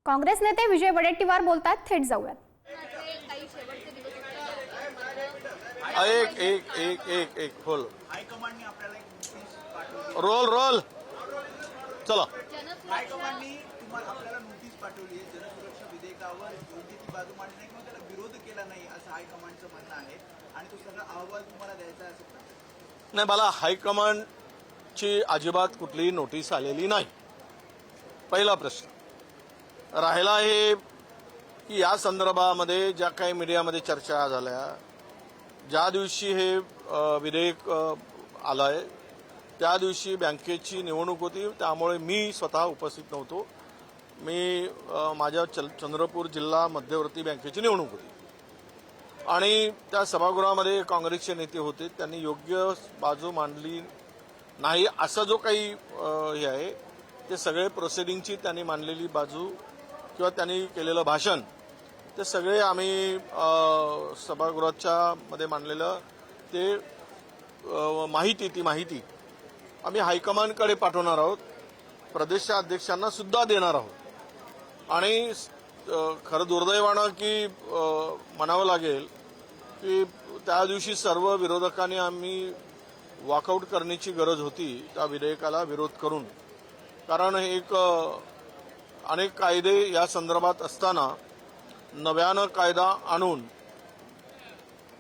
काँग्रेस नेते विजय वडेट्टीवार बोलतात, थेट जाऊयात. एक एक एक एक एक खोल रोल रोल चला. हायकमांडनी तुम्हाला आपल्याला नोटीस पाठवली आहे जनसुरक्षा विधेयकावर योग्य ती बाजू मांडली नाही किंवा त्याला विरोध केला नाही असं हायकमांडचं म्हणणं आहे आणि तो सगळा अहवाल तुम्हाला द्यायचा आहे असं नाही, मला हायकमांडची अजिबात कुठलीही नोटीस आलेली नाही. पहिला प्रश्न राहिला हे की या संदर्भामध्ये ज्या काही मीडियामध्ये चर्चा झाल्या, ज्या दिवशी हे विधेयक आलंय त्या दिवशी बँकेची निवडणूक होती, त्यामुळे मी स्वतः उपस्थित नव्हतो. मी माझ्या चंद्रपूर जिल्हा मध्यवर्ती बँकेची निवडणूक होती आणि त्या सभागृहामध्ये काँग्रेसचे नेते होते. त्यांनी योग्य बाजू मांडली नाही असं जो काही हे आहे ते सगळे प्रोसिडिंगची त्यांनी मांडलेली बाजू किंवा त्यांनी केलेलं भाषण ते सगळे आम्ही सभागृहाच्या मध्ये मांडलेलं ते ती माहिती आम्ही हायकमांडकडे पाठवणार आहोत, प्रदेशाध्यक्षांना सुद्धा देणार आहोत. आणि खरं दुर्दैवानं की म्हणावं लागेल की त्या दिवशी सर्व विरोधकांनी आम्ही वॉकआउट करण्याची गरज होती त्या विधेयकाला विरोध करून. कारण एक अनेक कायदे या संदर्भात असताना नव्यानं कायदा आणून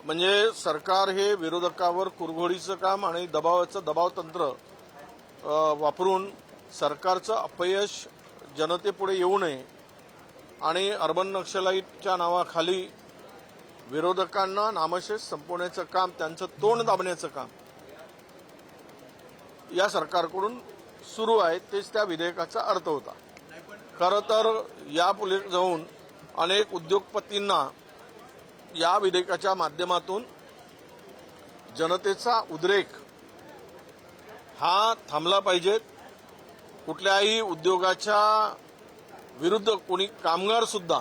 म्हणजे सरकार हे विरोधकावर कुरघोडीचं काम आणि दबाव तंत्र वापरून सरकारचं अपयश जनतेपुढे येऊ नये आणि अर्बन नक्षलाईटच्या नावाखाली विरोधकांना नामशेष संपवण्याचं काम, त्यांचं तोंड दाबण्याचं काम या सरकारकडून सुरू आहे. तेच त्या विधेयकाचा अर्थ होता. खरं तर यापुढे जाऊन अनेक उद्योगपतींना या विधेयकाच्या माध्यमातून जनतेचा उद्रेक हा थांबला पाहिजे. कुठल्याही उद्योगाच्या विरुद्ध कोणी कामगार सुद्धा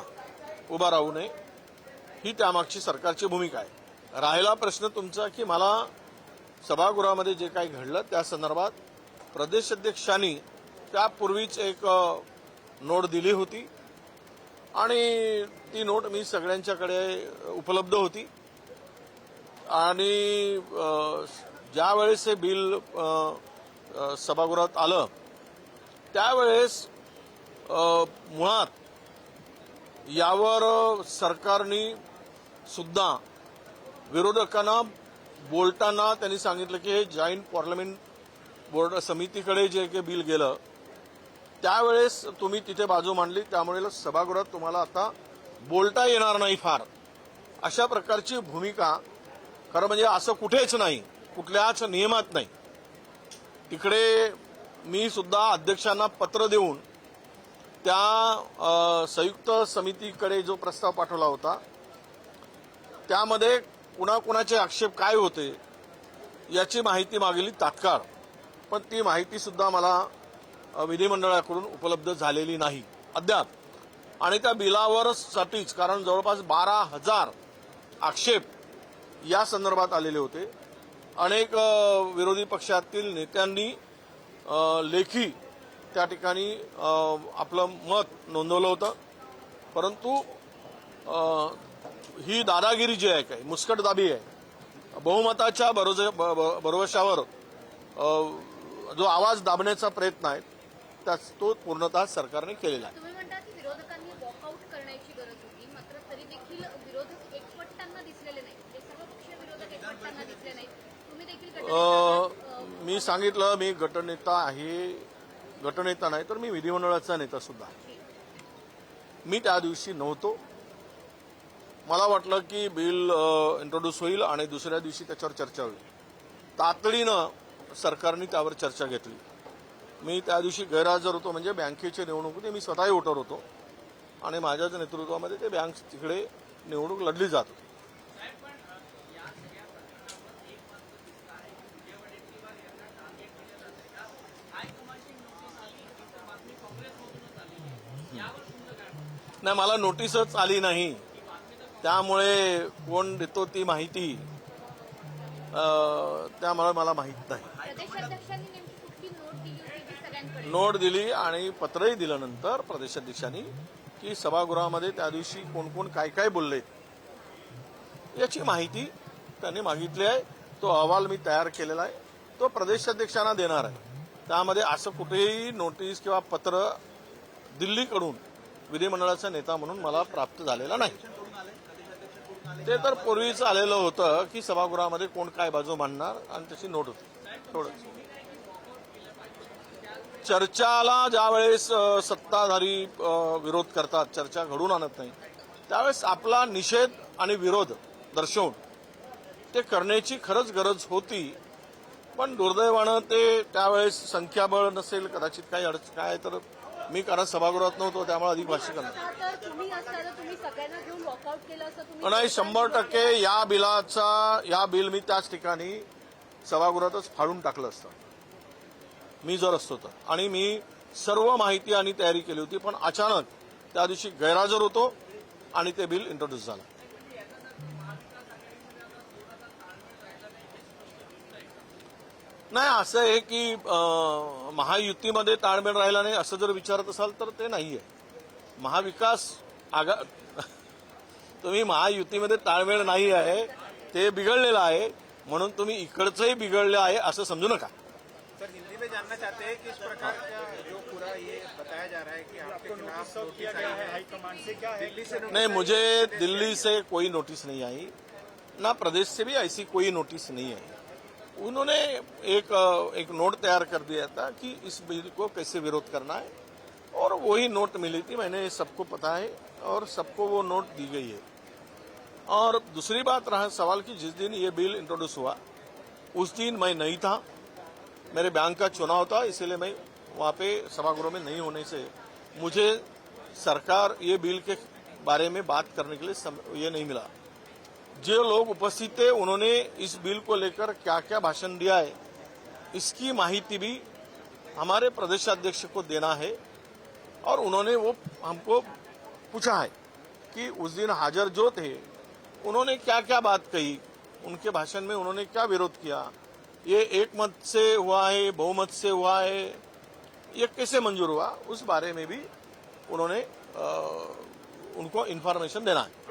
उभा राहू नये ही त्यामागची सरकारची भूमिका आहे. राहिला प्रश्न तुमचा की मला सभागृहामध्ये जे काही घडलं त्या संदर्भात प्रदेशाध्यक्षांनी त्यापूर्वीच एक नोट दिली होती आणि ती नोट मी सगळ्यांच्याकडे उपलब्ध होती आणि ज्यावेळेस हे बिल सभागृहात आलं त्यावेळेस मुळात यावर सरकारने सुद्धा विरोधकांना बोलताना त्यांनी सांगितलं की हे जॉईंट पार्लमेंट बोर्ड समितीकडे जे काही बिल गेलं त्यावेळेस तुम्ही तिथे बाजू मांडली, त्यामुळे सभागृहात तुम्हाला आता बोलता येणार नाही फार, अशा प्रकारची भूमिका. खरं म्हणजे असं कुठेच नाही, कुठल्याच नियमात नाही. तिकडे मी सुद्धा अध्यक्षांना पत्र देऊन त्या संयुक्त समितीकडे जो प्रस्ताव पाठवला होता त्यामध्ये कुणाकुणाचे आक्षेप काय होते याची माहिती मागली तात्काळ, पण ती माहिती सुद्धा मला विधिमंडळाकडून उपलब्ध झालेली नाही अद्याप. आणि त्या बिलावरसाठीच कारण जवळपास 12,000 आक्षेप या संदर्भात आलेले होते. अनेक विरोधी पक्षातील नेत्यांनी लेखी त्या ठिकाणी आपलं मत नोंदवलं होतं. परंतु ही दादागिरी जी आहे, काय मुस्कटदाबी आहे, बहुमताच्या भरवशावर जो आवाज दाबण्याचा प्रयत्न आहे तो पूर्णतः सरकारने केलेला आहे. तुम्ही म्हणता की विरोधकांनी वॉकआउट करण्याची गरज होती, मात्र तरी देखील विरोधक एकवटताना दिसलेले नाही, हे सर्व पक्षीय विरोधक एकवटताना दिसले नाहीत. तुम्ही देखील मी सांगितलं मी गटनेता आहे, गटनेता नाही तर मी विधिमंडळाचा नेता सुद्धा आहे. मी त्या दिवशी नव्हतो. मला वाटलं की बिल इंट्रोड्यूस होईल आणि दुसऱ्या दिवशी त्याच्यावर चर्चा होईल. तातडीनं सरकारने त्यावर चर्चा घेतली. मी त्या दिवशी गैरहजर होतो, म्हणजे बँकेची निवडणूक होती, मी स्वतःही वोटर होतो आणि माझ्याच नेतृत्वामध्ये ते बँक तिकडे निवडणूक लढली जात होती. नाही, मला नोटीसच आली नाही, त्यामुळे कोण देतो ती माहिती त्यामुळे मला माहित नाही. प्रदेशाध्यक्षांनी नेमकी कुठली नोट दिली होती जी सगळ्यांकडे नोट दिली आणि पत्रही दिलं नंतर प्रदेशाध्यक्षांनी की सभागृहामध्ये त्या दिवशी कोण कोण काय काय बोलले याची माहिती त्यांनी मागितली आहे. तो अहवाल मी तयार केलेला आहे, तो प्रदेशाध्यक्षांना देणार आहे. त्यामध्ये असं कुठेही नोटीस किंवा पत्र दिल्लीकडून विधिमंडळाचा नेता म्हणून मला प्राप्त झालेला नाही. ते तर पूर्वीच आलेलं होतं की सभागृहामध्ये कोण काय बाजू मांडणार आणि त्याची नोट होती. थोडंच चर्चाला ज्यावेळेस सत्ताधारी विरोध करतात, चर्चा घडून आणत नाही, त्यावेळेस आपला निषेध आणि विरोध दर्शवून ते करण्याची खरंच गरज होती. पण दुर्दैवानं ते त्यावेळेस संख्याबळ नसेल, कदाचित काही काय तर मी कारण सभागृहात नव्हतो त्यामुळे अधिक भाष्य करणार तर तुम्ही असताना तुम्ही सगळ्यांना घेऊन वॉकआउट केलं असं तुम्ही नाही. 100% या बिल मी त्याच ठिकाणी सभागृहातच फाडून टाकलं असतं मी जर असतो तर. आणि मी सर्व माहिती आणि तयारी केली होती, पण अचानक त्या दिवशी गैरहजर होतो आणि ते बिल इंट्रोड्यूस झालं. नाही, असं आहे की महायुतीमध्ये ताळमेळ राहिला नाही असं जर विचारत असाल तर ते नाहीये. महाविकास तुम्ही महायुतीमध्ये ताळमेळ नाही आहे, ते बिघडलेलं आहे, म्हणून तुम्ही इकडचंही बिघडलं आहे असं समजू नका. सर, हिंदी में जानना चाहते हैं कि इस प्रकार का जो पूरा ये बताया जा रहा है कि आपके खिलाफ नोटिस आई है हाईकमान से, क्या है दिल्ली से नोटिस? नहीं, मुझे दिल्ली से कोई नोटिस नहीं आई, ना प्रदेश से भी ऐसी कोई नोटिस नहीं आई. उन्होंने एक नोट तैयार कर दिया था कि इस बिल को कैसे विरोध करना है, और वही नोट मिली थी. मैंने सबको पता है और सबको वो नोट दी गई है. और दूसरी बात रहा सवाल कि जिस दिन ये बिल इंट्रोड्यूस हुआ उस दिन मैं नहीं था, मेरे बैंक का चुनाव था, इसलिए मैं वहाँ पे सभागृह में नहीं होने से मुझे सरकार ये बिल के बारे में बात करने के लिए ये नहीं मिला. जो लोग उपस्थित थे उन्होंने इस बिल को लेकर क्या क्या भाषण दिया है इसकी माहिती भी हमारे प्रदेशाध्यक्ष को देना है. और उन्होंने वो हमको पूछा है कि उस दिन हाजिर जो थे उन्होंने क्या क्या बात कही, उनके भाषण में उन्होंने क्या विरोध किया, ये एक मत से हुआ है, बहुमत से हुआ है, ये कैसे मंजूर हुआ, उस बारे में भी उन्होंने उनको इन्फॉर्मेशन देना है.